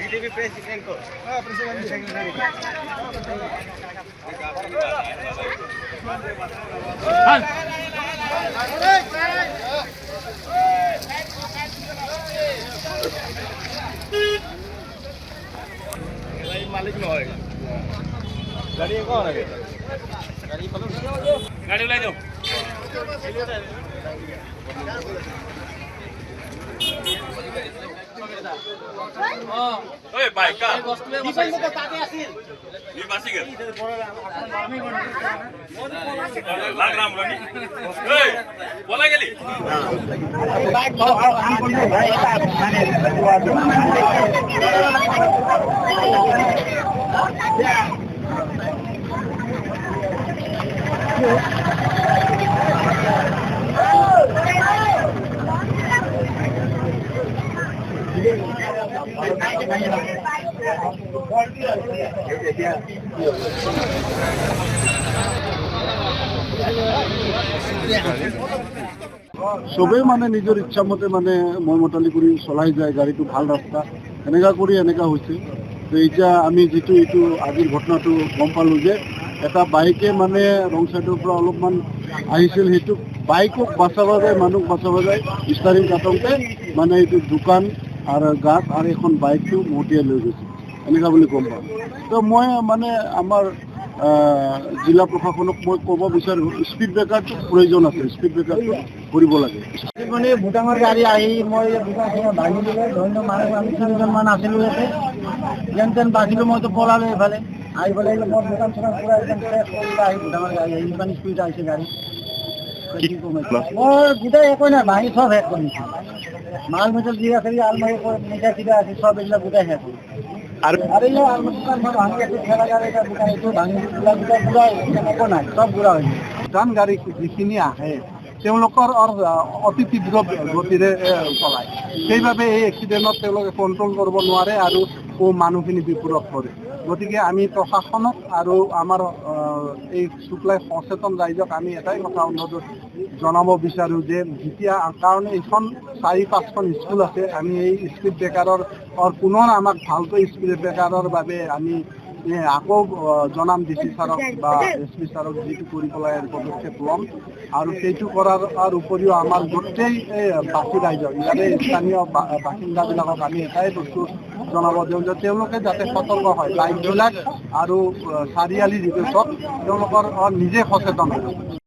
BJP president ko. President secretary. मालिक में होएगा गाड़ी कौन है गाड़ी ले जाओ ओए बाइक का डिफेंस का ताते आसिल ये बासी कर लाग राम रनी ओए बोला गेली बाइक हम बोल दे भाई সবেই মানে নিজৰ ইচ্ছা মতে মানে মই মতালি কৰি চলাই যায় গাড়ীটো ভাল ৰাস্তা এনেকা কৰি এনেকা হৈছে তো এতিয়া আমি যিটো এইটো আজিৰ ঘটনাটো গম পালোঁ যে এটা বাইকে মানে ৰং চাইডৰ পৰা অলপমান আহিছিল সেইটো বাইকক বচাব যায় মানুহক বচাব যায় ষ্টাৰিং কাটওঁতে মানে এইটো দোকান আৰু গাত আৰু এখন বাইকটো মতিয়াই লৈ গৈছে এনেকা বুলি গম পাওঁ তো মই মানে আমাৰ জিলা প্ৰশাসনক মই ক'ব বিচাৰোঁ স্পীড ব্ৰেকাৰটো প্ৰয়োজন আছে স্পীড ব্ৰেকাৰটো কৰিব লাগে মানে ভূটানৰ গাড়ী আহি মই ভূটানখনত ভাঙি দিলে ধন্য মানুহ আমি তিনিজনমান আছিলোঁ ইয়াতে যেন তেন বাচিলোঁ মইতো পলালোঁ এইফালে আহি পেলাই মই দোকান চোকান পুৰা একদম শেষ কৰি আহি ভূটানৰ গাড়ী আহি ইমান স্পীড আহিছে গাড়ী মই গোটেই একোৱে নাই ভাঙি চব শেষ কৰিছোঁ মাল মেটেল যি আছে আলমাৰি মিঠাই চিঠা আছে চব এইবিলাক গোটেই শেষ কৰিছোঁ আৰু এই দোকানখন ভাঙি আছে ঠেলা গাড়ী এটা দোকান এইটো ভাঙি পুৰা একো নাই চব বুঢ়া হৈছে ভূটান গাড়ী যিখিনি আহে তেওঁলোকৰ অতি তীব্ৰ গতিৰে চলায় সেইবাবে এই এক্সিডেণ্টত তেওঁলোকে কণ্ট্ৰল কৰিব নোৱাৰে আৰু মানুহখিনি বিপদত পৰে গতিকে আমি প্ৰশাসনক আৰু আমাৰ এই শুক্লাই সচেতন ৰাইজক আমি এটাই কথা অনুৰোধ জনাব বিচাৰোঁ যে যেতিয়া কাৰণ এইখন 4-5খন স্কুল আছে আমি এই স্পীড ব্ৰেকাৰৰ পুনৰ আমাক ভালকৈ স্পীড ব্ৰেকাৰৰ বাবে আমি আকৌ জনাম ডিচি ছাৰক বা এছ পি ছাৰক যিটো কৰি পেলাই পদক্ষেপ ল'ম আৰু সেইটো কৰাৰ উপৰিও আমাৰ গোটেই বাকী ৰাইজক ইয়াৰে স্থানীয় বাসিন্দাবিলাকক আমি এটাই বস্তু জনাব দিওঁ যে তেওঁলোকে যাতে সতৰ্ক হয় বাইকবিলাক আৰু চাৰিআলি যিটো চব তেওঁলোকৰ নিজে সচেতন হয়